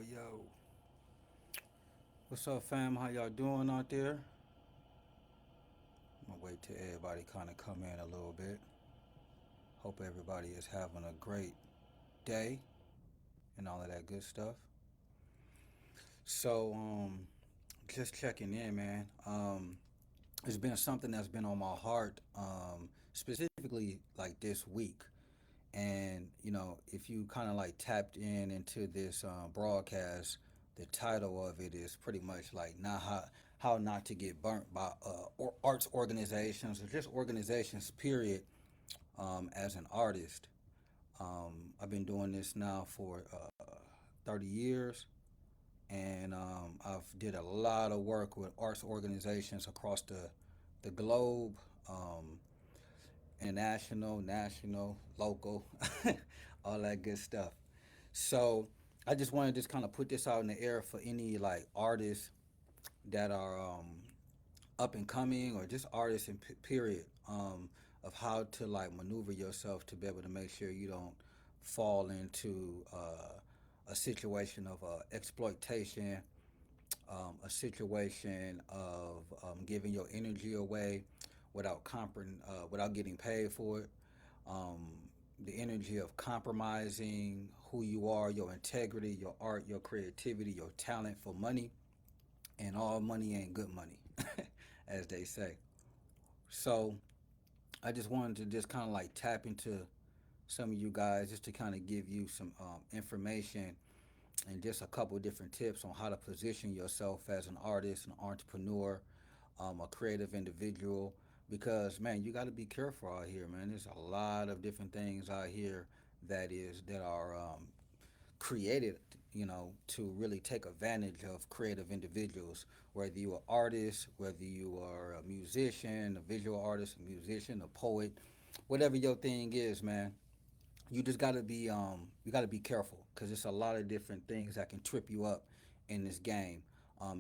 Yo. What's up, fam? How y'all doing out there? I'm gonna wait till everybody kind of come in a little bit. Hope everybody is having a great day and all of that good stuff. So, just checking in, man. It's been something that's been on my heart, specifically like this week. And if you kind of like tapped in into this broadcast, the title of it is pretty much like not how not to get burnt by arts organizations or just organizations. Period. As an artist, I've been doing this now for 30 years, and I've did a lot of work with arts organizations across the globe. International, national, local, all that good stuff. So I just want to just kind of put this out in the air for any like artists that are up and coming or just artists in period, of how to like maneuver yourself to be able to make sure you don't fall into a situation of exploitation, a situation of giving your energy away without getting paid for it. Um, the energy of compromising who you are, your integrity, your art, your creativity, your talent for money, and all money ain't good money, as they say. So I just wanted to just kind of like tap into some of you guys just to kind of give you some information and just a couple different tips on how to position yourself as an artist, an entrepreneur, a creative individual. Because man, you got to be careful out here, man. There's a lot of different things out here that are created, to really take advantage of creative individuals. Whether you're an artist, whether you are a musician, a visual artist, a musician, a poet, whatever your thing is, man, you gotta be careful because there's a lot of different things that can trip you up in this game,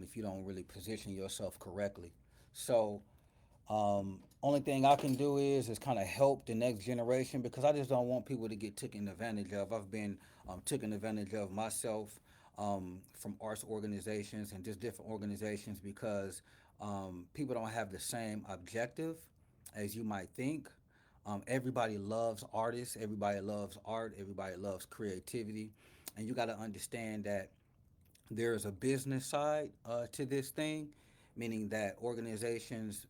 if you don't really position yourself correctly. So only thing I can do is kind of help the next generation because I just don't want people to get taken advantage of. I've been taken advantage of myself, from arts organizations and just different organizations because people don't have the same objective as you might think. Everybody loves artists, everybody loves art, everybody loves creativity, and you got to understand that there's a business side to this thing, meaning that organizations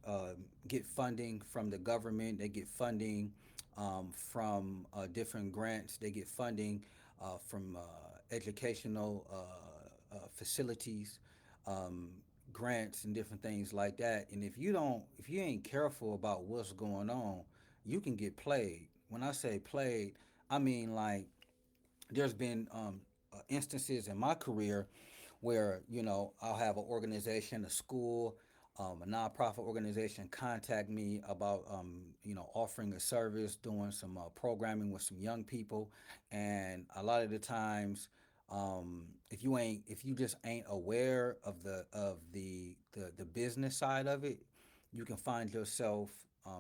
get funding from the government, they get funding from different grants, they get funding from educational facilities, um, grants, and different things like that. And if you ain't careful about what's going on, you can get played. When I say played, I mean like there's been instances in my career where I'll have an organization, a school, a nonprofit organization contact me about offering a service, doing some programming with some young people, and a lot of the times, if you just ain't aware of the business side of it, you can find yourself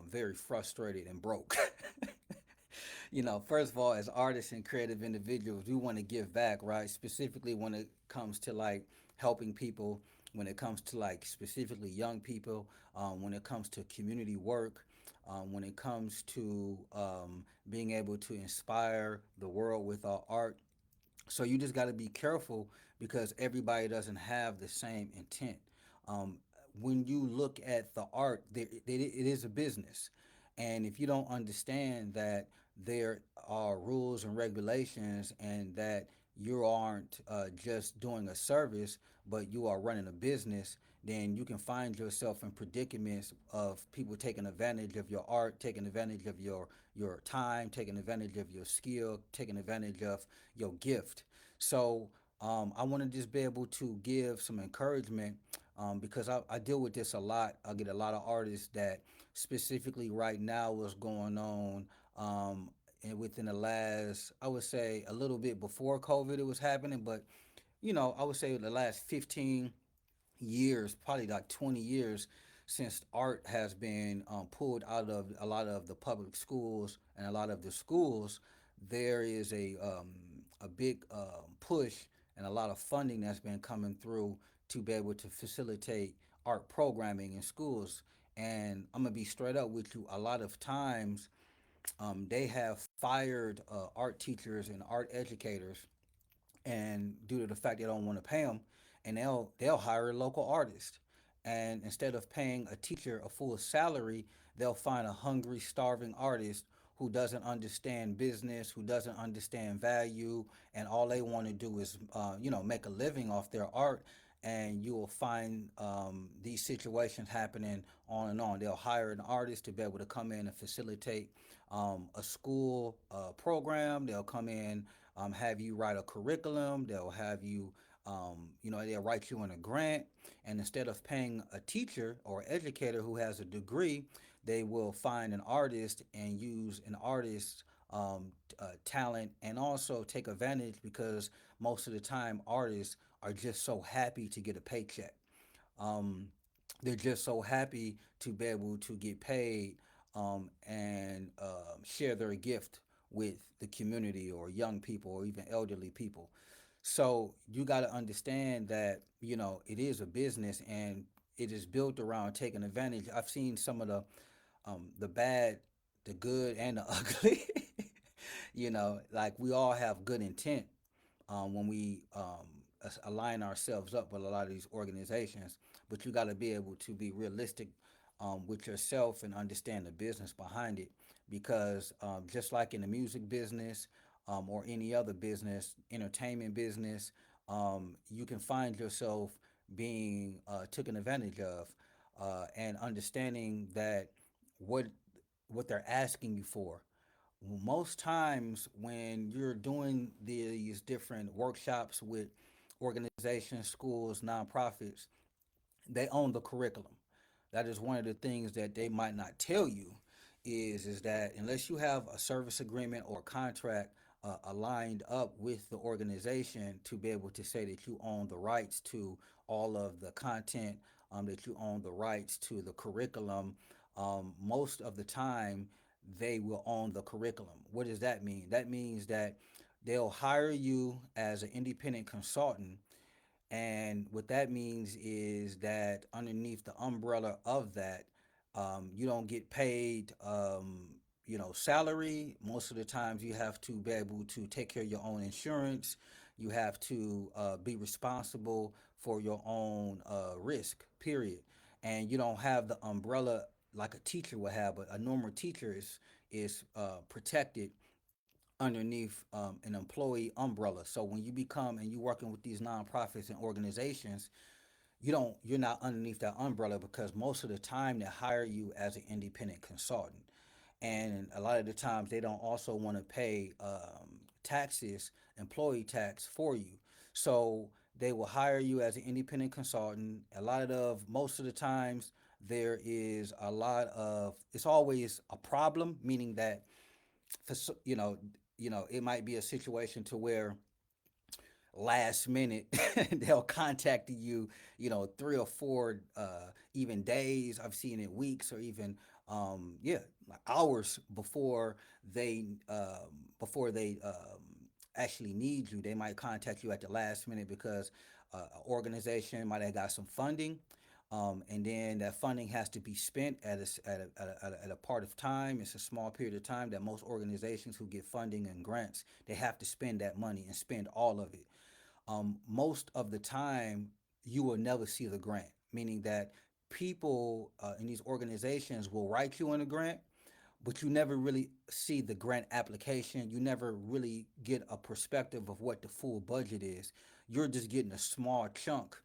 very frustrated and broke. First of all, as artists and creative individuals, we want to give back, right? Specifically when it comes to like helping people, when it comes to like specifically young people, when it comes to community work, when it comes to being able to inspire the world with our art. So you just got to be careful because everybody doesn't have the same intent. Um, when you look at the art, it is a business. And if you don't understand that there are rules and regulations and that you aren't just doing a service, but you are running a business, then you can find yourself in predicaments of people taking advantage of your art, taking advantage of your time, taking advantage of your skill, taking advantage of your gift. So I want to just be able to give some encouragement, because I deal with this a lot. I get a lot of artists that specifically right now what's going on, and within the last, I would say a little bit before COVID it was happening, but I would say the last 15 years, probably like 20 years, since art has been pulled out of a lot of the public schools and a lot of the schools, there is a big push and a lot of funding that's been coming through to be able to facilitate art programming in schools. And I'm gonna be straight up with you. A lot of times, they have fired art teachers and art educators, and due to the fact they don't want to pay them, and they'll hire a local artist, and instead of paying a teacher a full salary, they'll find a hungry, starving artist who doesn't understand business, who doesn't understand value, and all they want to do is make a living off their art. And you will find these situations happening on and on. They'll hire an artist to be able to come in and facilitate a school program. They'll come in, have you write a curriculum. They'll have you, they'll write you in a grant. And instead of paying a teacher or educator who has a degree, they will find an artist and use an artist's talent, and also take advantage because most of the time artists are just so happy to get a paycheck. Um, they're just so happy to be able to get paid, and share their gift with the community or young people or even elderly people. So you got to understand that it is a business, and it is built around taking advantage. I've seen some of the bad, the good, and the ugly. Like we all have good intent when we align ourselves up with a lot of these organizations, but you got to be able to be realistic with yourself and understand the business behind it. Because just like in the music business, or any other business, entertainment business, you can find yourself being taken advantage of, and understanding that what what they're asking you for. Most times when you're doing these different workshops with organizations, schools, nonprofits, they own the curriculum. That is one of the things that they might not tell you, is that unless you have a service agreement or a contract aligned up with the organization to be able to say that you own the rights to all of the content, that you own the rights to the curriculum, most of the time they will own the curriculum. What does that mean? That means that they'll hire you as an independent consultant, and what that means is that underneath the umbrella of that, you don't get paid, salary. Most of the times, you have to be able to take care of your own insurance. You have to be responsible for your own risk, period. And you don't have the umbrella like a teacher would have, but a normal teacher is protected underneath an employee umbrella. So when you become and you're working with these nonprofits and organizations, you're not underneath that umbrella, because most of the time they hire you as an independent consultant, and a lot of the times they don't also want to pay taxes, employee tax for you. So they will hire you as an independent consultant. Most of the times there is a lot of, it's always a problem, meaning that for it might be a situation to where last minute they'll contact you, 3 or 4 even days. I've seen it weeks, or even like hours before they actually need you. They might contact you at the last minute because an organization might have got some funding, and then that funding has to be spent at a part of time. It's a small period of time that most organizations who get funding and grants, they have to spend that money and spend all of it. Most of the time, you will never see the grant, meaning that people in these organizations will write you in a grant, but you never really see the grant application. You never really get a perspective of what the full budget is. You're just getting a small chunk,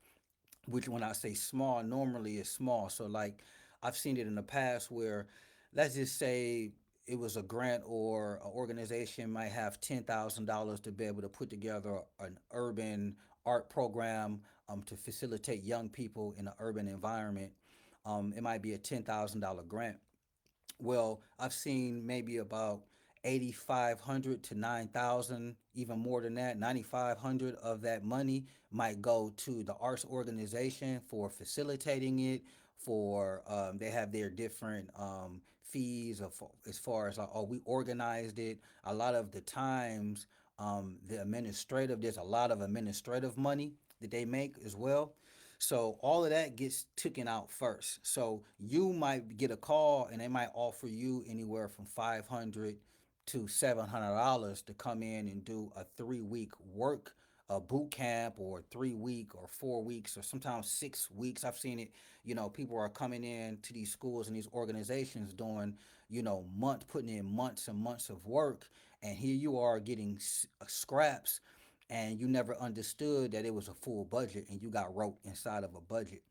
which when I say small, normally is small. So like I've seen it in the past where, let's just say it was a grant, or an organization might have $10,000 to be able to put together an urban art program, to facilitate young people in an urban environment. It might be a $10,000 grant. Well, I've seen maybe about 8,500 to 9,000, even more than that, 9,500 of that money might go to the arts organization for facilitating it. For they have their different fees of, as far as like, oh, we organized it. A lot of the times, The administrative, there's a lot of administrative money that they make as well. So all of that gets taken out first. So you might get a call and they might offer you anywhere from 500 to $700 to come in and do a 3 week work a boot camp, or 3 week or 4 weeks or sometimes 6 weeks. I've seen it. People are coming in to these schools and these organizations doing, putting in months and months of work, and here you are getting scraps, and you never understood that it was a full budget and you got wrote inside of a budget.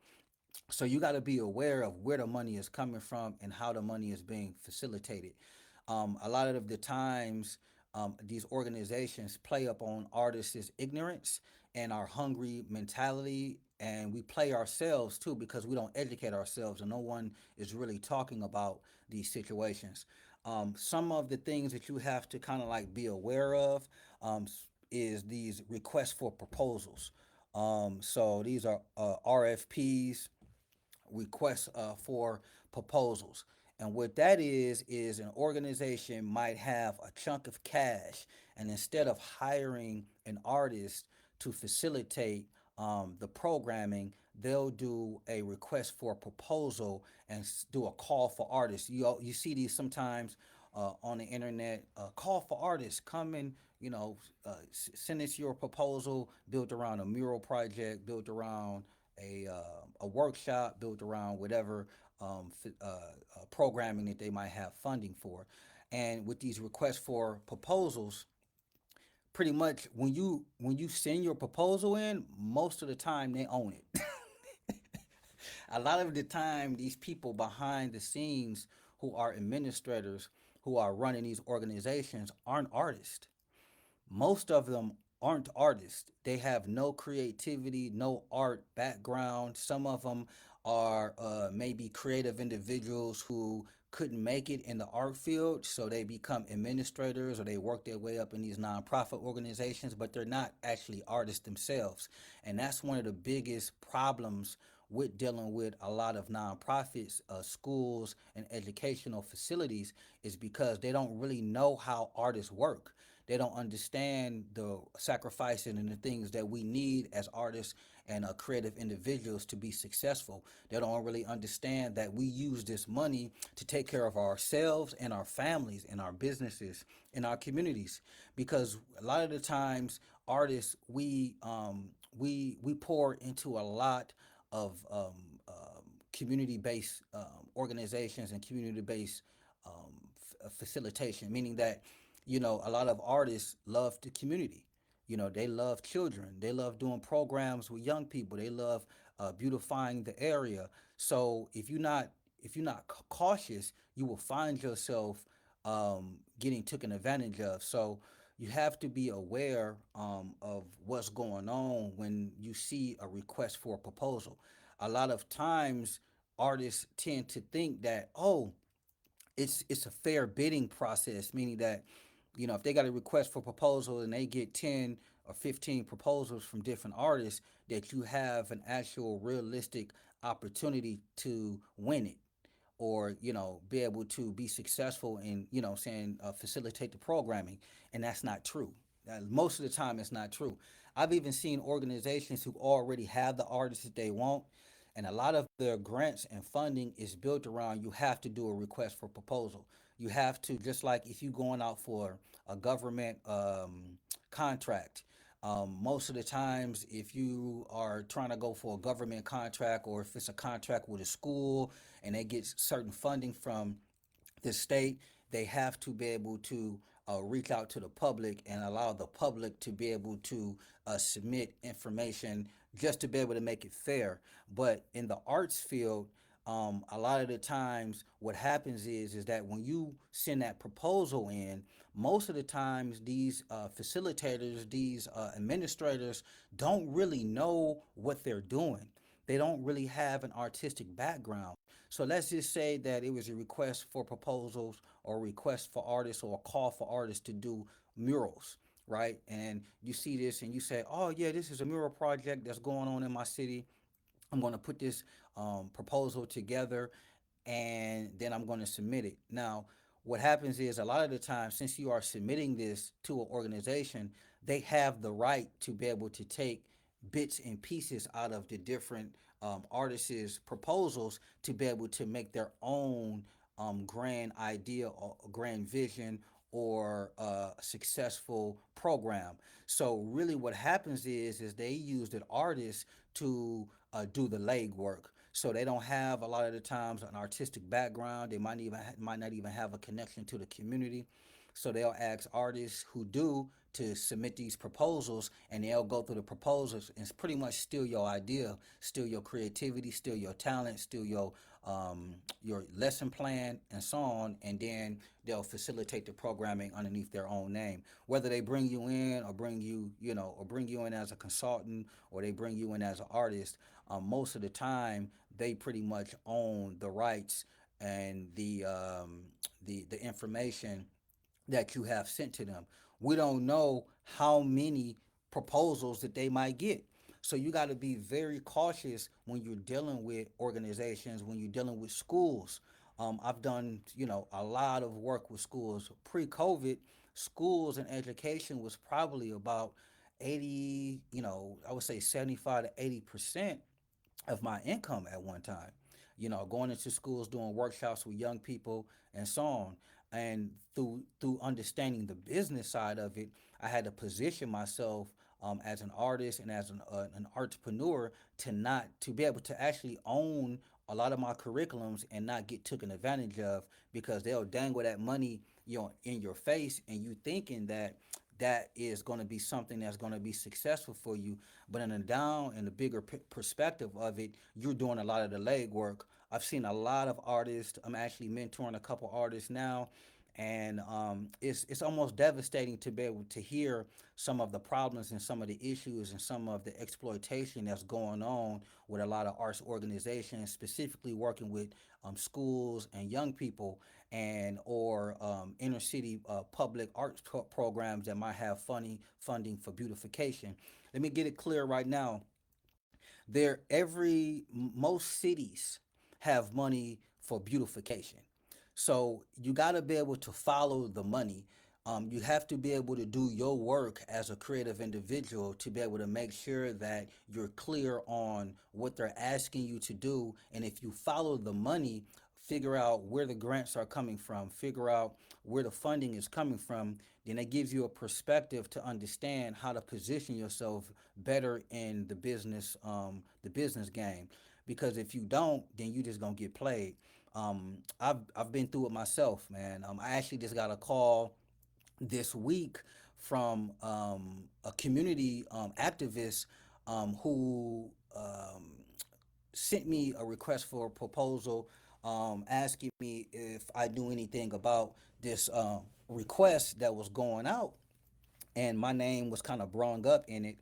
So you got to be aware of where the money is coming from and how the money is being facilitated. A lot of the times, these organizations play up on artists' ignorance and our hungry mentality, and we play ourselves too because we don't educate ourselves, and no one is really talking about these situations. Some of the things that you have to kind of like be aware of, is these requests for proposals. So these are RFPs, requests for proposals. And what that is an organization might have a chunk of cash, and instead of hiring an artist to facilitate the programming, they'll do a request for a proposal and do a call for artists. You see these sometimes on the internet. Call for artists, come and send us your proposal built around a mural project, built around a workshop, built around whatever programming that they might have funding for. And with these requests for proposals, pretty much when you send your proposal in, most of the time they own it. A lot of the time, these people behind the scenes who are administrators, who are running these organizations, aren't artists. Most of them aren't artists. They have no creativity, no art background. Some of them are maybe creative individuals who couldn't make it in the art field, so they become administrators or they work their way up in these nonprofit organizations, but they're not actually artists themselves. And that's one of the biggest problems with dealing with a lot of nonprofits, schools, and educational facilities, is because they don't really know how artists work. They don't understand the sacrificing and the things that we need as artists and creative individuals to be successful. They don't really understand that we use this money to take care of ourselves and our families and our businesses and our communities. Because a lot of the times, artists, we pour into a lot of community-based organizations and community-based facilitation, meaning that a lot of artists love the community. They love children. They love doing programs with young people. They love beautifying the area. So if you're not cautious, you will find yourself getting taken advantage of. So you have to be aware of what's going on when you see a request for a proposal. A lot of times, artists tend to think that, oh, it's a fair bidding process, meaning that if they got a request for proposal and they get 10 or 15 proposals from different artists, that you have an actual realistic opportunity to win it, or be able to be successful in saying facilitate the programming. And that's not true. Most of the time it's not true. I've even seen organizations who already have the artists that they want, and a lot of their grants and funding is built around, you have to do a request for proposal. You have to, just like if you're going out for a government contract. Most of the times, if you are trying to go for a government contract, or if it's a contract with a school and they get certain funding from the state, they have to be able to reach out to the public and allow the public to be able to submit information, just to be able to make it fair. But in the arts field, a lot of the times what happens is that when you send that proposal in, most of the times these facilitators, these administrators don't really know what they're doing. They don't really have an artistic background. So let's just say that it was a request for proposals, or a request for artists, or a call for artists to do murals, right? And you see this and you say, oh, yeah, this is a mural project that's going on in my city. I'm going to put this proposal together, and then I'm going to submit it. Now, what happens is a lot of the time, since you are submitting this to an organization, they have the right to be able to take bits and pieces out of the different artists' proposals to be able to make their own grand idea or grand vision or successful program. So really, what happens is they use the artists to do the legwork. So they don't have a lot of the times an artistic background. They might not even have a connection to the community. So they'll ask artists who do to submit these proposals, and they'll go through the proposals and pretty much steal your idea, steal your creativity, steal your talent, steal your lesson plan, and so on. And then they'll facilitate the programming underneath their own name. Whether they bring you in or bring you in as a consultant or they bring you in as an artist, most of the time they pretty much own the rights and the information that you have sent to them. We don't know how many proposals that they might get. So you got to be very cautious when you're dealing with organizations, when you're dealing with schools. I've done, a lot of work with schools. Pre-COVID, schools and education was probably about 80, I would say 75 to 80% of my income at one time. Going into schools, doing workshops with young people, and so on. And through understanding the business side of it, I had to position myself as an artist and as an entrepreneur to be able to actually own a lot of my curriculums and not get taken advantage of because they'll dangle that money in your face and you thinking that that is going to be something that's going to be successful for you. But in the bigger perspective of it, you're doing a lot of the legwork. I've seen a lot of artists. I'm actually mentoring a couple artists now, and it's almost devastating to be able to hear some of the problems and some of the issues and some of the exploitation that's going on with a lot of arts organizations, specifically working with schools and young people and or inner city public arts programs that might have funding for beautification. Let me get it clear right now. Most cities have money for beautification. So you got to be able to follow the money. You have to be able to do your work as a creative individual to be able to make sure that you're clear on what they're asking you to do. And if you follow the money, figure out where the grants are coming from, figure out where the funding is coming from, then it gives you a perspective to understand how to position yourself better in the business game. Because if you don't, then you just gonna get played. I've been through it myself, man. I actually just got a call this week from a community activist who sent me a request for a proposal, asking me if I knew anything about this request that was going out, and my name was kind of brung up in it,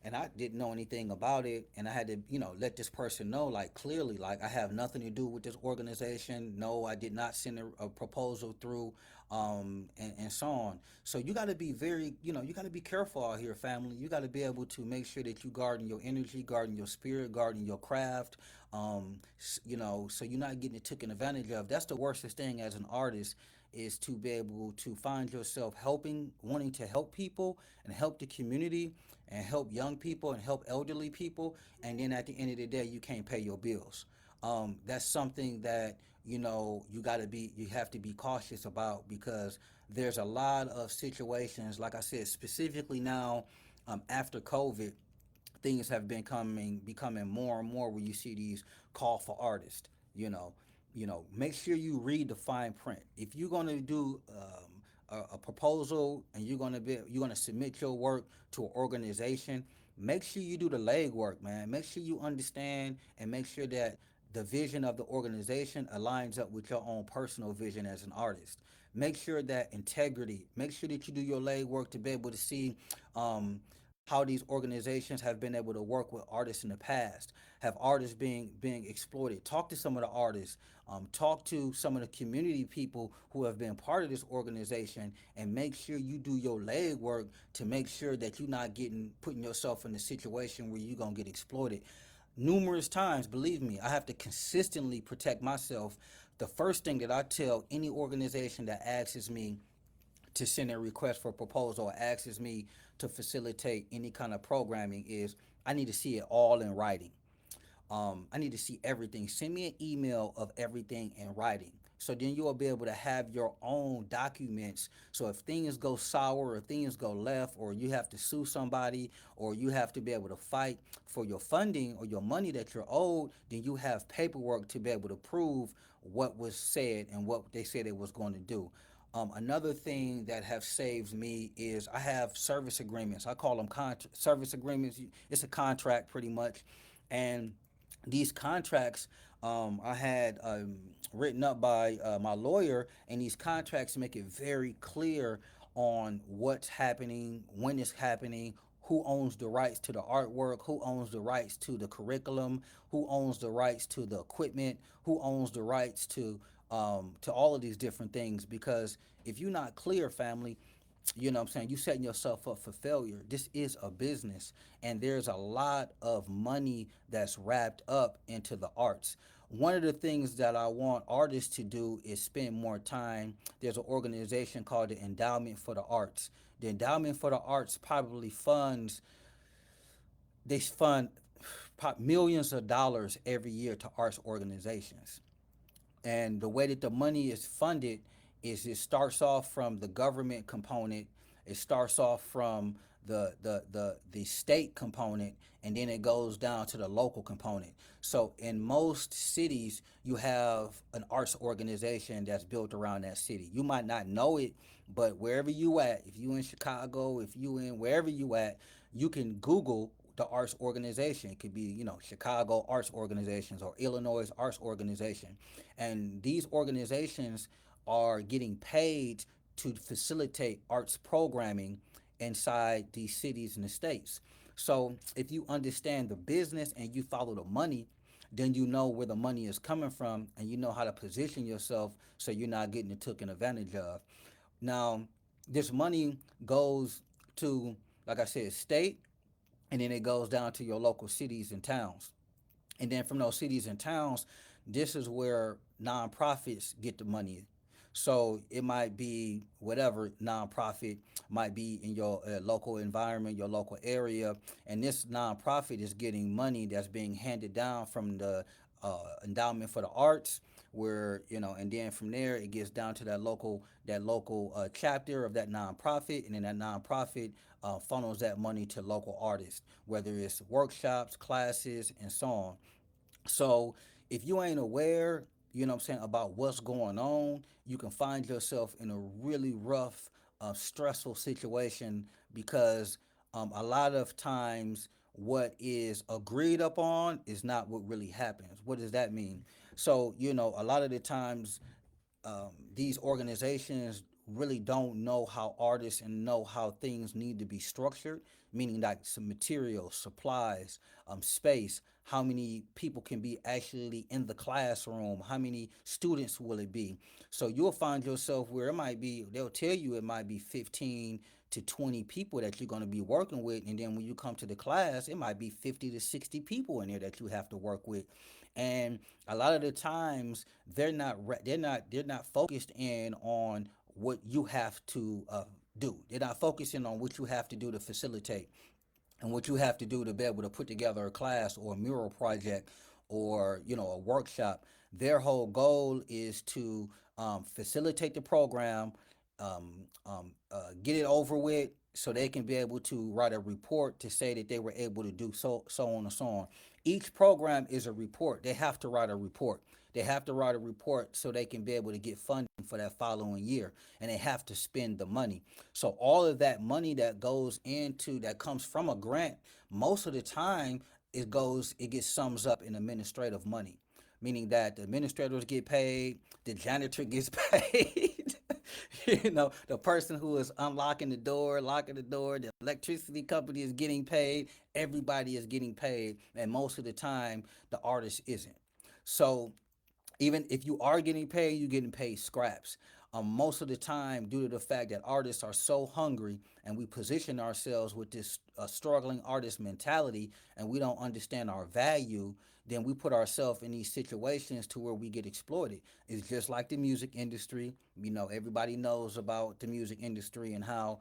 and I didn't know anything about it, and I had to let this person know, like, clearly, like, I have nothing to do with this organization. No, I did not send a proposal through, and so on. So you got to be you got to be careful out here, family. You got to be able to make sure that you guarding your energy, guarding your spirit, guarding your craft, so you're not getting it taken advantage of. That's the worstest thing as an artist, is to be able to find yourself wanting to help people and help the community and help young people and help elderly people, and then at the end of the day, you can't pay your bills. That's something that you have to be cautious about, because there's a lot of situations, like I said, specifically now, after COVID, things have been becoming more and more where you see these call for artists. You know, make sure you read the fine print. If you're gonna do a proposal and you're gonna submit your work to an organization, make sure you do the legwork, man. Make sure you understand and make sure that the vision of the organization aligns up with your own personal vision as an artist. Make sure that integrity. Make sure that you do your legwork to be able to see um, how these organizations have been able to work with artists in the past. Have artists being exploited? Talk to some of the artists. Talk to some of the community people who have been part of this organization, and make sure you do your legwork to make sure that you're not getting putting yourself in a situation where you're gonna get exploited numerous times. Believe me, I have to consistently protect myself the first thing that I tell any organization that asks me to send a request for proposal or asks me to facilitate any kind of programming is I need to see it all in writing. I need to see everything. Send me an email of everything in writing. So then you will be able to have your own documents. So if things go sour or things go left, or you have to sue somebody, or you have to be able to fight for your funding or your money that you're owed, then you have paperwork to be able to prove what was said and what they said it was going to do. Another thing that have saved me is I have service agreements. I call them service agreements. It's a contract pretty much, and these contracts I had written up by my lawyer, and these contracts make it very clear on what's happening, when it's happening, who owns the rights to the artwork, who owns the rights to the curriculum, who owns the rights to the equipment, who owns the rights to all of these different things. Because if you're not clear, family, you know what I'm saying, you setting yourself up for failure. This is a business, and there's a lot of money that's wrapped up into the arts. One of the things that I want artists to do is spend more time. There's an organization called the Endowment for the Arts. The Endowment for the Arts probably funds, they fund millions of dollars every year to arts organizations. And the way that the money is funded is it starts off from the government component, it starts off from the state component, and then it goes down to the local component. So in most cities you have an arts organization that's built around that city. You might not know it, but wherever you at, if you in Chicago, if you in wherever you at, you can Google the arts organization. It could be, Chicago arts organizations or Illinois arts organization. And these organizations are getting paid to facilitate arts programming inside these cities and the states. So if you understand the business and you follow the money, then you know where the money is coming from, and you know how to position yourself so you're not getting taken advantage of. Now, this money goes to, like I said, state, and then it goes down to your local cities and towns. And then from those cities and towns, this is where nonprofits get the money. So it might be whatever nonprofit might be in your local environment, your local area, and this nonprofit is getting money that's being handed down from the endowment for the arts, where and then from there it gets down to that local chapter of that nonprofit, and then that nonprofit funnels that money to local artists, whether it's workshops, classes, and so on. So if you ain't aware, about what's going on, you can find yourself in a really rough, stressful situation, because a lot of times what is agreed upon is not what really happens. What does that mean? So, a lot of the times these organizations really don't know how artists and know how things need to be structured, meaning like some materials, supplies, space, how many people can be actually in the classroom, how many students will it be. So you'll find yourself where it might be, they'll tell you it might be 15 to 20 people that you're going to be working with, and then when you come to the class it might be 50 to 60 people in there that you have to work with. And a lot of the times they're not focused in on what you have to do. They're not focusing on what you have to do to facilitate and what you have to do to be able to put together a class or a mural project or a workshop. Their whole goal is to facilitate the program, get it over with, so they can be able to write a report to say that they were able to do so on and so on. Each program is a report. They have to write a report. They have to write a report so they can be able to get funding for that following year, and they have to spend the money. So all of that money that comes from a grant, most of the time it gets sums up in administrative money, meaning that the administrators get paid, the janitor gets paid, the person who is unlocking the door, locking the door, the electricity company is getting paid, everybody is getting paid, and most of the time the artist isn't. So even if you are getting paid, you're getting paid scraps. Most of the time, due to the fact that artists are so hungry and we position ourselves with this struggling artist mentality and we don't understand our value, then we put ourselves in these situations to where we get exploited. It's just like the music industry. Everybody knows about the music industry and how,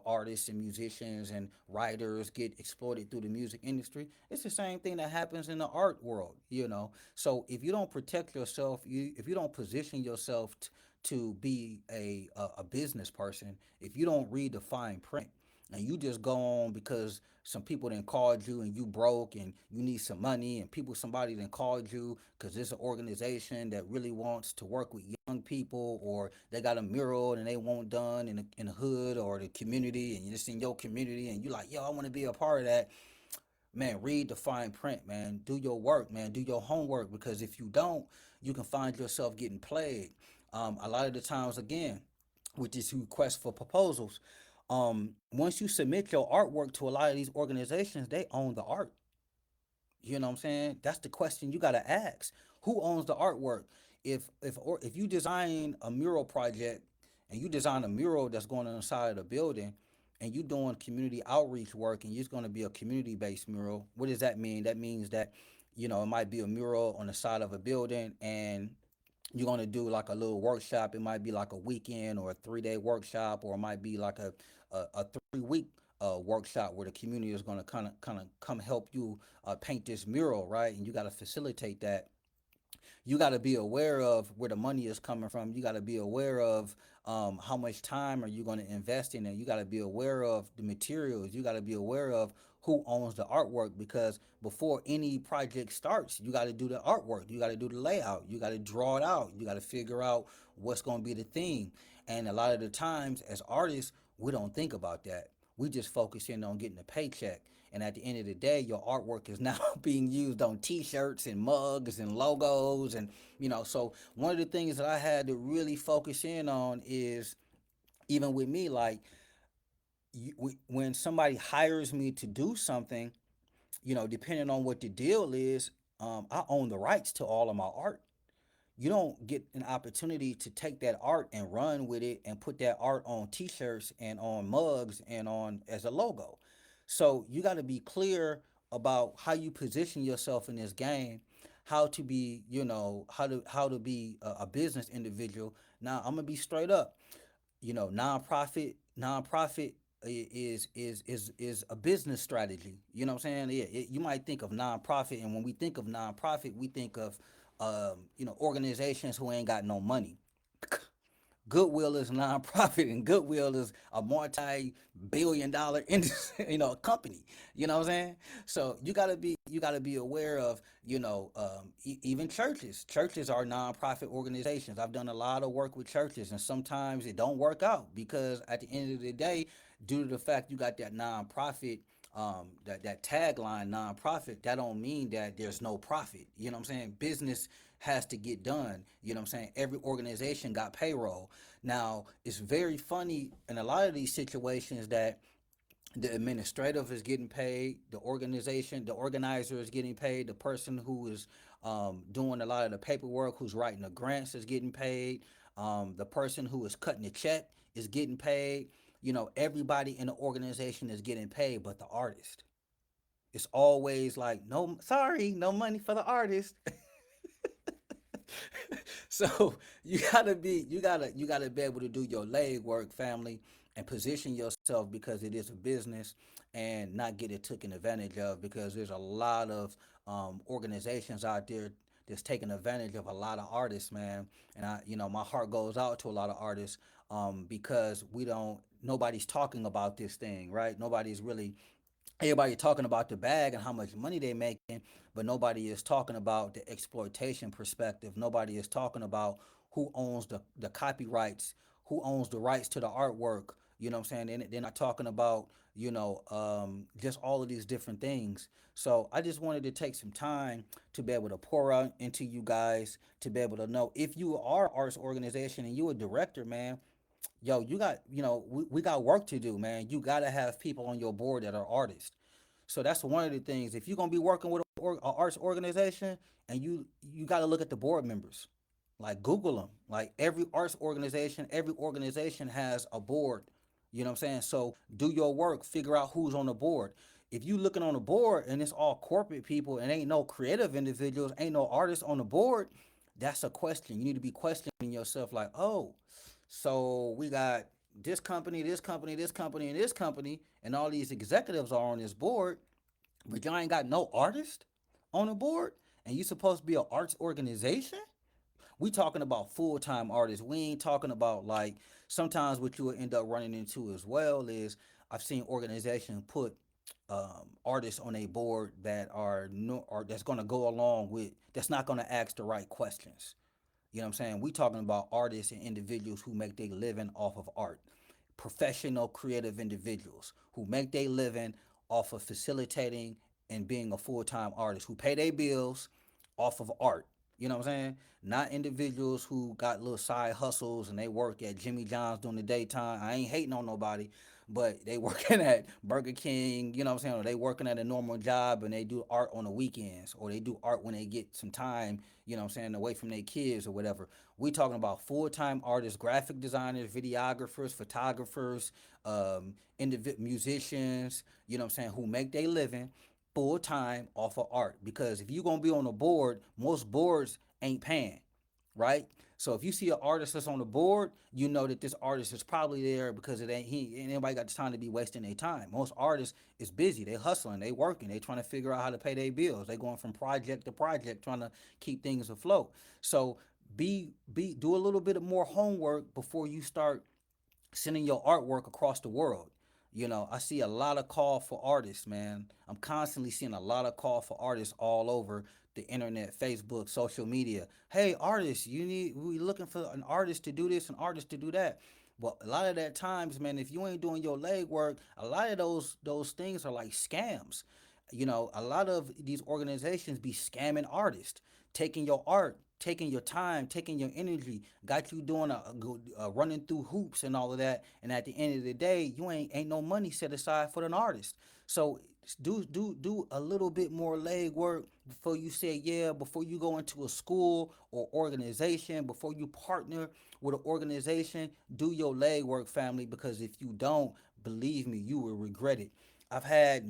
artists and musicians and writers get exploited through the music industry. It's the same thing that happens in the art world. So if you don't protect yourself, if you don't position yourself to be a business person, if you don't read the fine print and you just go on because some people then called you and you broke and you need some money and somebody then called you because there's an organization that really wants to work with young people, or they got a mural and they want done in the hood or the community, and it's in your community and you like, yo, I want to be a part of that. Man, read the fine print, man. Do your work, man. Do your homework, because if you don't, you can find yourself getting played. A lot of the times, again, with this request for proposals, once you submit your artwork to a lot of these organizations, they own the art. You know what I'm saying? That's the question you gotta ask. Who owns the artwork? If you design a mural project and you design a mural that's going on the side of the building, and you doing community outreach work, and it's going to be a community based mural, what does that mean? That means that it might be a mural on the side of a building, and you're going to do like a little workshop. It might be like a weekend or a 3 day workshop, or it might be like a 3 week workshop where the community is going to kind of come help you paint this mural, right? And you got to facilitate that. You got to be aware of where the money is coming from. You got to be aware of how much time are you going to invest in it. You got to be aware of the materials. You got to be aware of who owns the artwork, because before any project starts, you got to do the artwork. You got to do the layout. You got to draw it out. You got to figure out what's going to be the theme. And a lot of the times, as artists, we don't think about that. We just focus in on getting a paycheck. And at the end of the day, your artwork is now being used on T-shirts and mugs and logos, and So one of the things that I had to really focus in on is, even with me, like, when somebody hires me to do something, depending on what the deal is, I own the rights to all of my art. You don't get an opportunity to take that art and run with it and put that art on t-shirts and on mugs and on as a logo. So you got to be clear about how you position yourself in this game, how to be, how to be a business individual. Now I'm gonna be straight up. Nonprofit is a business strategy. You know what I'm saying? Yeah, you might think of nonprofit, and when we think of nonprofit, we think of organizations who ain't got no money. Goodwill is a nonprofit, and Goodwill is a multi-billion-dollar industry, company. You know what I'm saying? So you gotta be aware of, even churches. Churches are nonprofit organizations. I've done a lot of work with churches, and sometimes it don't work out because at the end of the day, due to the fact you got that nonprofit, that tagline nonprofit, that don't mean that there's no profit. You know what I'm saying? Business has to get done. You know what I'm saying? Every organization got payroll. Now, it's very funny in a lot of these situations that the administrative is getting paid, the organizer is getting paid, the person who is doing a lot of the paperwork, who's writing the grants, is getting paid, the person who is cutting the check is getting paid. Everybody in the organization is getting paid, but the artist. It's always like, no, sorry, no money for the artist. So you gotta be able to do your leg work, family, and position yourself, because it is a business, and not get it taken advantage of, because there's a lot of organizations out there that's taking advantage of a lot of artists, man. And my heart goes out to a lot of artists, because we don't nobody's talking about this thing, right? Nobody's really Everybody talking about the bag and how much money they making, but nobody is talking about the exploitation perspective. Nobody is talking about who owns the copyrights, who owns the rights to the artwork. You know what I'm saying? They're not talking about, just all of these different things. So I just wanted to take some time to be able to pour out into you guys, to be able to know if you are an arts organization and you a director, man. Yo, we got work to do, man. You got to have people on your board that are artists. So that's one of the things. If you're gonna be working with a arts organization, and you got to look at the board members. Like Google them. Like every organization has a board. You know what I'm saying? So do your work, figure out who's on the board. If you looking on the board and it's all corporate people and ain't no creative individuals, ain't no artists on the board, that's a question. You need to be questioning yourself like, oh, so we got this company, this company, this company, and this company, and all these executives are on this board, but y'all ain't got no artist on the board, and you supposed to be an arts organization? We talking about full-time artists. We ain't talking about like sometimes what you will end up running into as well is I've seen organizations put artists on a board that are no or that's going to go along with that's not going to ask the right questions. You know what I'm saying? We talking about artists and individuals who make their living off of art. Professional creative individuals who make their living off of facilitating and being a full-time artist who pay their bills off of art. You know what I'm saying? Not individuals who got little side hustles and they work at Jimmy John's during the daytime. I ain't hating on nobody, but they working at Burger King, you know what I'm saying? Or they working at a normal job and they do art on the weekends, or they do art when they get some time, you know what I'm saying, away from their kids or whatever. We talking about full-time artists, graphic designers, videographers, photographers, musicians, you know what I'm saying, who make their living full time off of art. Because if you're gonna be on a board, most boards ain't paying, right? So if you see an artist that's on the board, you know that this artist is probably there because it ain't anybody got the time to be wasting their time. Most artists is busy, they hustling, they working, they trying to figure out how to pay their bills. They going from project to project trying to keep things afloat. So do a little bit of more homework before you start sending your artwork across the world. You know, I see a lot of call for artists, man. I'm constantly seeing a lot of call for artists all over the internet, Facebook, social media. Hey, artists, we looking for an artist to do this, an artist to do that. But a lot of that times, man, if you ain't doing your leg work, a lot of those things are like scams. You know, a lot of these organizations be scamming artists, taking your art, taking your time, taking your energy, got you doing running through hoops and all of that, and at the end of the day, you ain't no money set aside for an artist. So do a little bit more leg work before you say yeah, before you go into a school or organization, before you partner with an organization. Do your leg work, family, because if you don't, believe me, you will regret it. I've had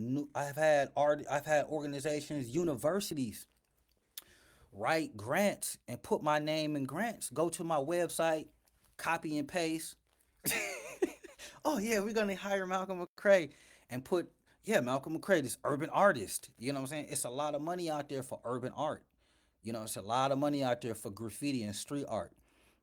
organizations, universities write grants and put my name in grants. Go to my website, copy and paste. Oh yeah, we're gonna hire Malcolm McCray and put yeah, Malcolm McCray, this urban artist. You know what I'm saying? It's a lot of money out there for urban art. You know, it's a lot of money out there for graffiti and street art.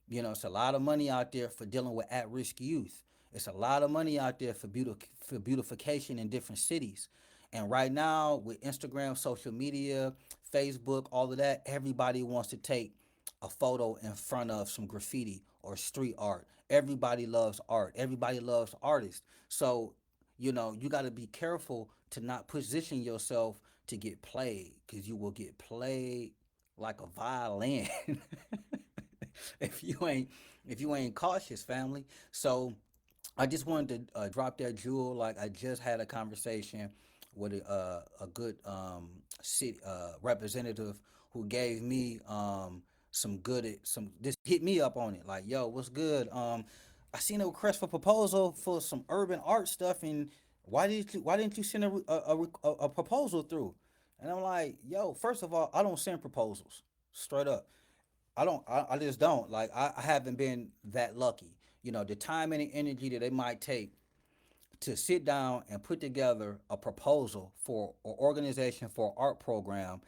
You know, it's a lot of money out there for dealing with at-risk youth. It's a lot of money out there for beautification in different cities. And right now, with Instagram, social media, Facebook, all of that, everybody wants to take a photo in front of some graffiti or street art. Everybody loves art. Everybody loves artists. So, you know, you got to be careful to not position yourself to get played, because you will get played like a violin. if you ain't if you ain't cautious, family. So I just wanted to drop that jewel. Like I just had a conversation with a good city representative who gave me some good some this hit me up on it. Like, yo, what's good? I seen a request for proposal for some urban art stuff, and why didn't you send a proposal through? And I'm like, yo, first of all, I don't send proposals straight up. I just don't. Like I haven't been that lucky. You know, the time and the energy that they might take to sit down and put together a proposal for an organization for an art program,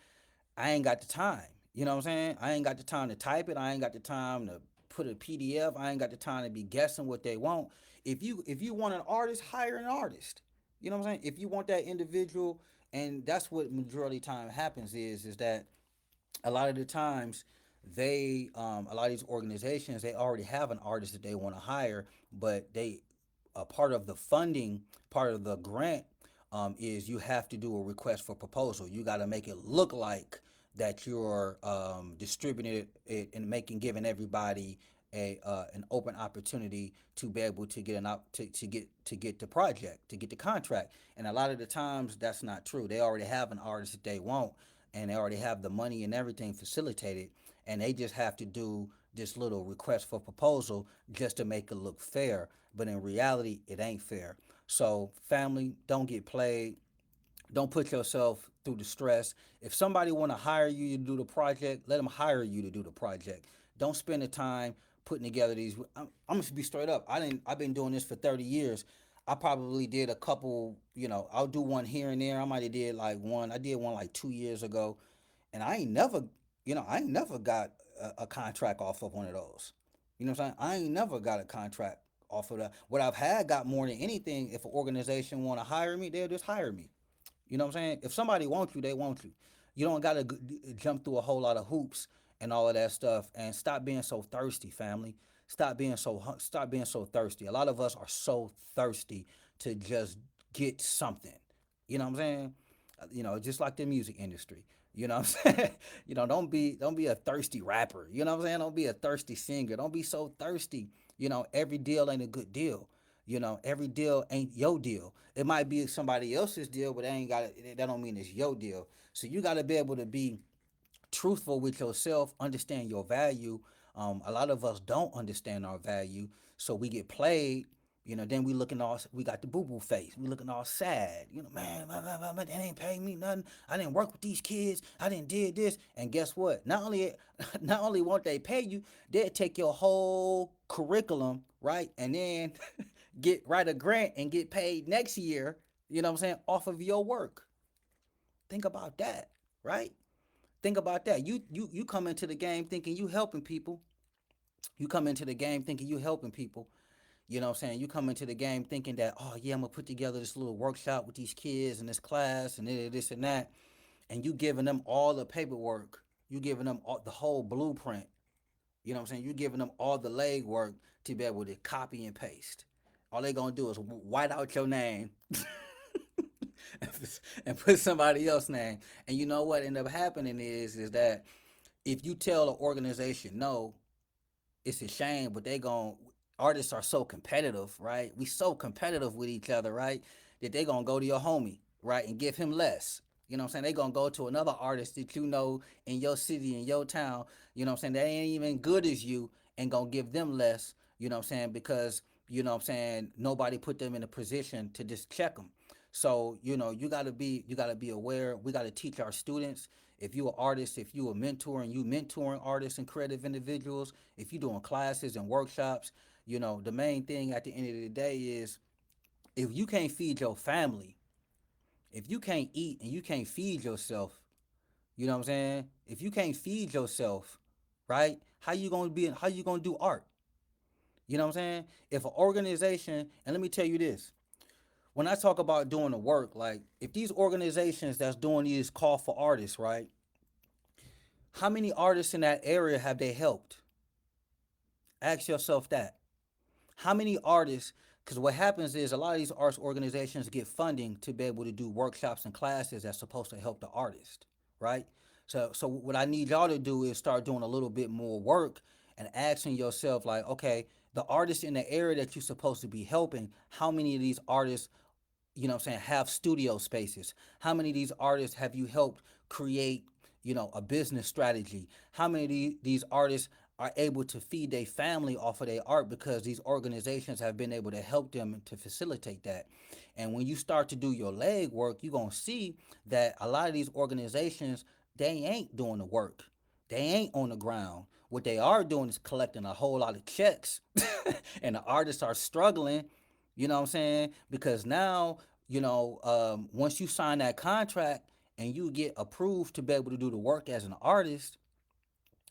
I ain't got the time. You know what I'm saying? I ain't got the time to type it. I ain't got the time to put a PDF. I ain't got the time to be guessing what they want. If you want an artist, hire an artist. You know what I'm saying? If you want that individual, and that's what majority of the time happens is that a lot of the times a lot of these organizations, they already have an artist that they want to hire, but they a part of the funding, part of the grant, is you have to do a request for proposal. You got to make it look like that you're distributing it and giving everybody a an open opportunity to be able to get to get the project, to get the contract. And a lot of the times that's not true. They already have an artist that they want, and they already have the money and everything facilitated, and they just have to do this little request for proposal just to make it look fair. But in reality, it ain't fair. So family, don't get played. Don't put yourself through the stress. If somebody want to hire you to do the project, let them hire you to do the project. Don't spend the time putting together these. I'm gonna be straight up. I didn't. I've been doing this for 30 years. I probably did a couple. I'll do one here and there. I might have did like one. I did one like 2 years ago, and I ain't never got a contract off of one of those. You know what I'm saying? I ain't never got a contract off of that. What I've had got more than anything. If an organization want to hire me, they'll just hire me. You know what I'm saying? If somebody wants you, they want you. You don't got to jump through a whole lot of hoops and all of that stuff. And stop being so thirsty, family. Stop being so thirsty. A lot of us are so thirsty to just get something. You know what I'm saying? Just like the music industry. You know what I'm saying? Don't be a thirsty rapper. You know what I'm saying? Don't be a thirsty singer. Don't be so thirsty. Every deal ain't a good deal. Every deal ain't your deal. It might be somebody else's deal, but that don't mean it's your deal. So you gotta be able to be truthful with yourself, understand your value. A lot of us don't understand our value, so we get played. Then we got the boo boo face. We looking all sad. Man, they ain't paying me nothing. I didn't work with these kids. I didn't did this. And guess what? Not only won't they pay you, they'll take your whole curriculum, right, and then write a grant and get paid next year. You know what I'm saying? Off of your work. Think about that, right? Think about that. You come into the game thinking you helping people. You come into the game thinking you helping people. You know what I'm saying? You come into the game thinking that, oh yeah, I'm gonna put together this little workshop with these kids in this class and this and that, and you giving them all the paperwork. You giving them the whole blueprint. You know what I'm saying? You giving them all the leg work to be able to copy and paste. All they gonna do is white out your name and put somebody else's name. And you know what end up happening is that if you tell an organization no, it's a shame, but they gon' artists are so competitive, right? We so competitive with each other, right? That they gonna go to your homie, right, and give him less. You know what I'm saying? They gonna go to another artist that you know in your city, in your town, you know what I'm saying, that ain't even good as you, and gonna give them less, you know what I'm saying, because you know what I'm saying, nobody put them in a position to just check them. So, you gotta be aware. We gotta teach our students. If you an artist, if you a mentor and you mentoring artists and creative individuals, if you doing classes and workshops, the main thing at the end of the day is if you can't feed your family, if you can't eat and you can't feed yourself, you know what I'm saying? If you can't feed yourself, right? How you gonna do art? You know what I'm saying? If an organization, and let me tell you this, when I talk about doing the work, like if these organizations that's doing these call for artists, right? How many artists in that area have they helped? Ask yourself that. How many artists? Because what happens is a lot of these arts organizations get funding to be able to do workshops and classes that's supposed to help the artist, right? So what I need y'all to do is start doing a little bit more work and asking yourself, like, okay, the artists in the area that you're supposed to be helping, how many of these artists, have studio spaces? How many of these artists have you helped create, a business strategy? How many of these artists are able to feed their family off of their art because these organizations have been able to help them to facilitate that? And when you start to do your leg work, you're going to see that a lot of these organizations, they ain't doing the work. They ain't on the ground. What they are doing is collecting a whole lot of checks. And the artists are struggling, you know what I'm saying? Because now, once you sign that contract and you get approved to be able to do the work as an artist,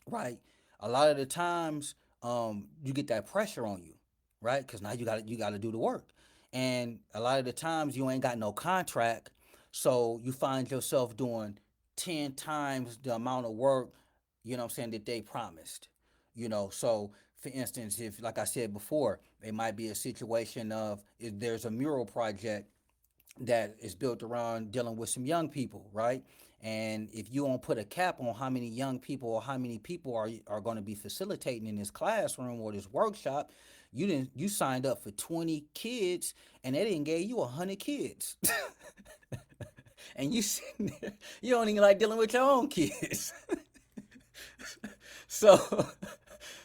right? A lot of the times, you get that pressure on you, right? Because now you got to do the work, and a lot of the times you ain't got no contract, so you find yourself doing 10 times the amount of work, what I'm saying, that they promised. So for instance, if like I said before, it might be a situation of if there's a mural project that is built around dealing with some young people, right? And if you don't put a cap on how many young people or how many people are going to be facilitating in this classroom or this workshop, you signed up for 20 kids and they didn't give you 100 kids. And you sitting there, you don't even like dealing with your own kids. So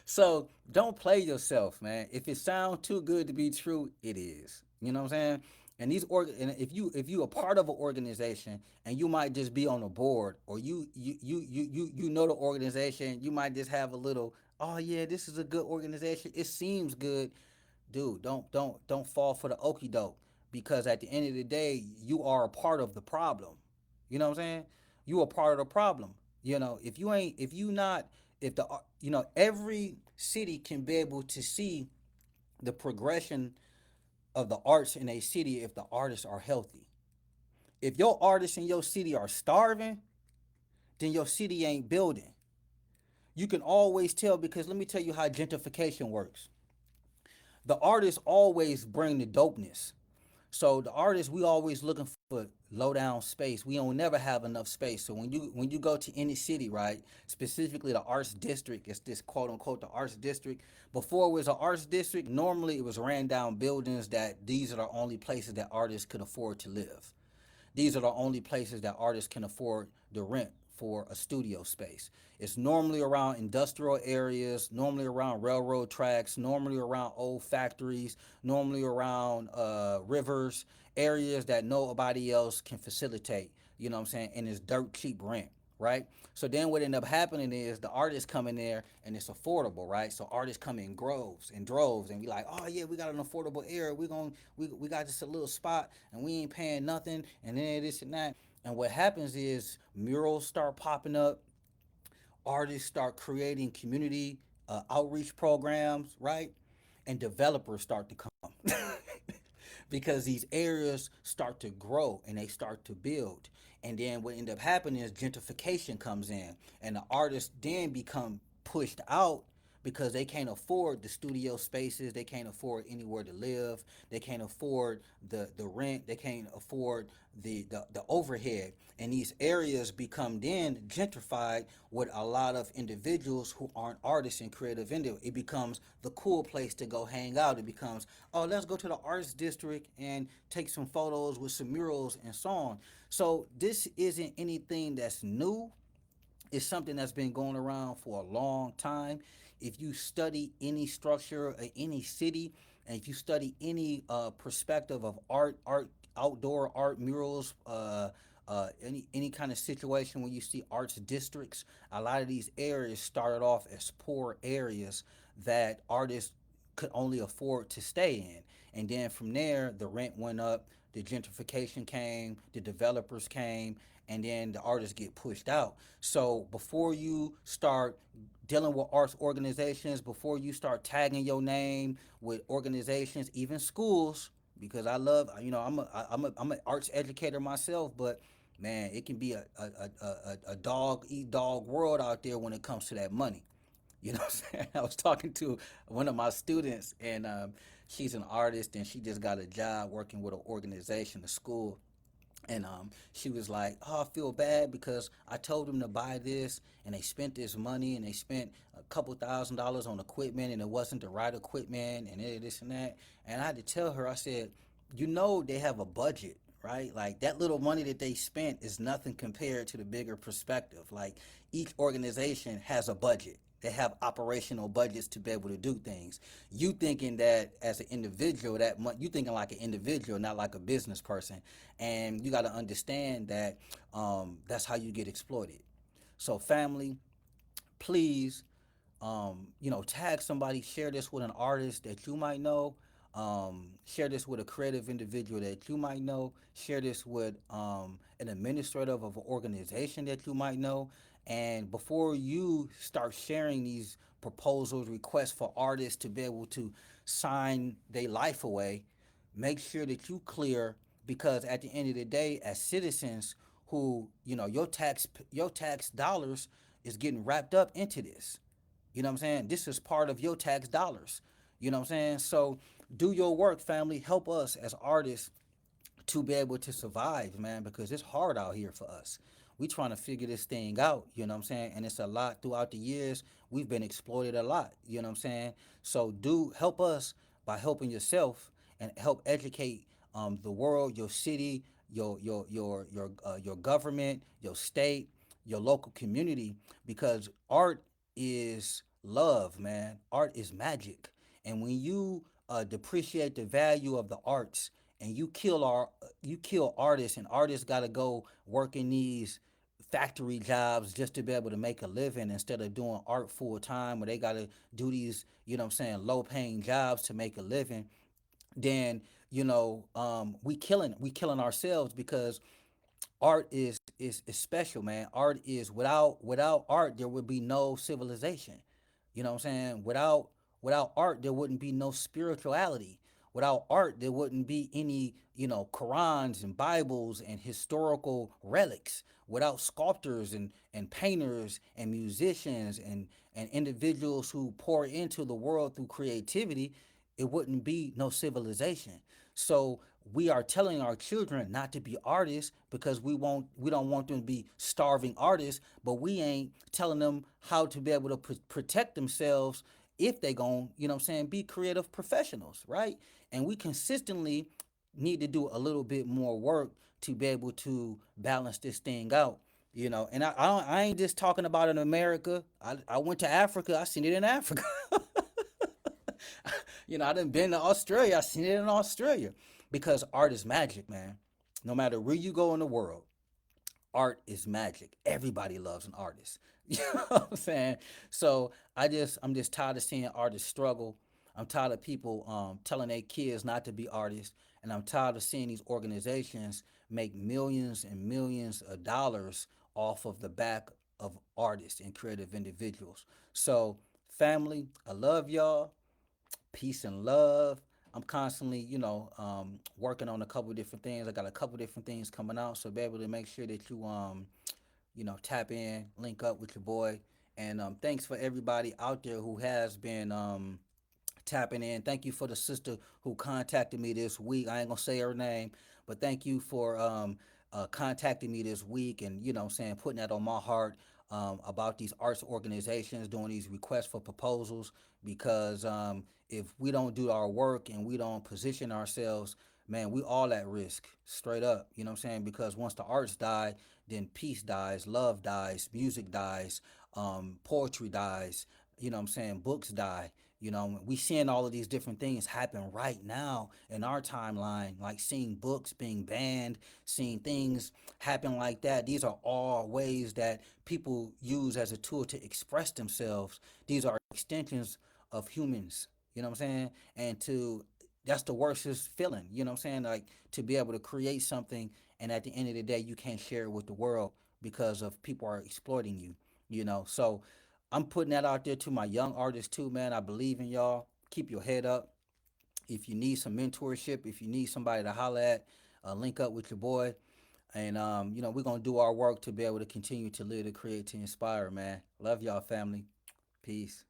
So don't play yourself, man. If it sounds too good to be true, it is. You know what I'm saying? And and if you a part of an organization and you might just be on a board or you know the organization, you might just have a little, oh yeah, this is a good organization. It seems good, dude. Don't fall for the okey doke, because at the end of the day, you are a part of the problem. You know what I'm saying? You are part of the problem. If you ain't, if you not, if the every city can be able to see the progression of the arts in a city if the artists are healthy. If your artists in your city are starving, then your city ain't building. You can always tell, because let me tell you how gentrification works. The artists always bring the dopeness. So the artists, we always looking for low down space. We don't never have enough space. So when you go to any city, right, specifically the arts district, it's this quote unquote the arts district. Before it was an arts district, normally it was ran down buildings that these are the only places that artists could afford to live. These are the only places that artists can afford the rent for a studio space. It's normally around industrial areas, normally around railroad tracks, normally around old factories, normally around rivers, areas that nobody else can facilitate, you know what I'm saying? And it's dirt cheap rent, right? So then what ended up happening is the artists come in there and it's affordable, right? So artists come in groves and droves and be like, oh yeah, we got an affordable area. We got just a little spot and we ain't paying nothing and then this and that. And what happens is murals start popping up, artists start creating community outreach programs, right? And developers start to come because these areas start to grow and they start to build. And then what end up happening is gentrification comes in, and the artists then become pushed out because they can't afford the studio spaces, they can't afford anywhere to live, they can't afford the rent, they can't afford the overhead. And these areas become then gentrified with a lot of individuals who aren't artists and creative individuals. It becomes the cool place to go hang out. It becomes, oh, let's go to the arts district and take some photos with some murals and so on. So this isn't anything that's new. It's something that's been going around for a long time. If you study any structure of any city, and if you study any perspective of outdoor art murals, any kind of situation where you see arts districts, a lot of these areas started off as poor areas that artists could only afford to stay in. And then from there, the rent went up, the gentrification came, the developers came, and then the artists get pushed out. So before you start dealing with arts organizations, before you start tagging your name with organizations, even schools, because I love, I'm an arts educator myself, but man, it can be a dog eat dog world out there when it comes to that money. You know what I'm saying? I was talking to one of my students, and she's an artist, and she just got a job working with an organization, a school, and she was like, "Oh, I feel bad because I told them to buy this, and they spent this money, and they spent a couple $1,000s on equipment, and it wasn't the right equipment, and this and that." And I had to tell her, I said, they have a budget, right? Like that little money that they spent is nothing compared to the bigger perspective. Like each organization has a budget. They have operational budgets to be able to do things. You thinking that as an individual, you thinking like an individual, not like a business person, and you got to understand that that's how you get exploited. So, family, please, tag somebody, share this with an artist that you might know, share this with a creative individual that you might know, share this with an administrator of an organization that you might know. And before you start sharing these proposals, requests for artists to be able to sign their life away, make sure that you clear, because at the end of the day, as citizens who, your tax dollars is getting wrapped up into this. You know what I'm saying? This is part of your tax dollars. You know what I'm saying? So do your work, family. Help us as artists to be able to survive, man, because it's hard out here for us. We trying to figure this thing out, you know what I'm saying? And it's a lot throughout the years. We've been exploited a lot, you know what I'm saying? So do help us by helping yourself and help educate the world, your city, your government, your state, your local community, because art is love, man. Art is magic. And when you depreciate the value of the arts and you kill artists, and artists got to go work in these factory jobs just to be able to make a living instead of doing art full time, where they got to do these, you know what I'm saying, low paying jobs to make a living, then we killing ourselves, because art is special, man. Art is, without art there would be no civilization. You know what I'm saying? Without art there wouldn't be no spirituality. Without art there wouldn't be any, Qurans and Bibles and historical relics. Without sculptors and painters and musicians and individuals who pour into the world through creativity, it wouldn't be no civilization. So we are telling our children not to be artists because we don't want them to be starving artists, but we ain't telling them how to be able to protect themselves if they gon' be creative professionals, right? And we consistently need to do a little bit more work to be able to balance this thing out. And I ain't just talking about in America. I went to Africa. I seen it in Africa. I done been to Australia. I seen it in Australia, because art is magic, man. No matter where you go in the world, art is magic. Everybody loves an artist. You know what I'm saying? So I'm just tired of seeing artists struggle. I'm tired of people telling their kids not to be artists, and I'm tired of seeing these organizations make millions and millions of dollars off of the back of artists and creative individuals. So, family, I love y'all. Peace and love. I'm constantly, working on a couple of different things. I got a couple of different things coming out, so be able to make sure that you, tap in, link up with your boy. And thanks for everybody out there who has been tapping in. Thank you for the sister who contacted me this week. I ain't gonna say her name, but thank you for contacting me this week, and putting that on my heart, about these arts organizations doing these requests for proposals, because if we don't do our work and we don't position ourselves, man, we all at risk, straight up. You know what I'm saying? Because once the arts die, then peace dies, love dies, music dies, poetry dies. You know what I'm saying? Books die. We seeing all of these different things happen right now in our timeline, like seeing books being banned, seeing things happen like that. These are all ways that people use as a tool to express themselves. These are extensions of humans. You know what I'm saying? And to That's the worstest feeling. You know what I'm saying? Like, to be able to create something, and at the end of the day you can't share it with the world because of people are exploiting you. So I'm putting that out there to my young artists too, man. I believe in y'all. Keep your head up. If you need some mentorship, if you need somebody to holler at, link up with your boy. And we're gonna do our work to be able to continue to live, to create, to inspire, man. Love y'all, family. Peace.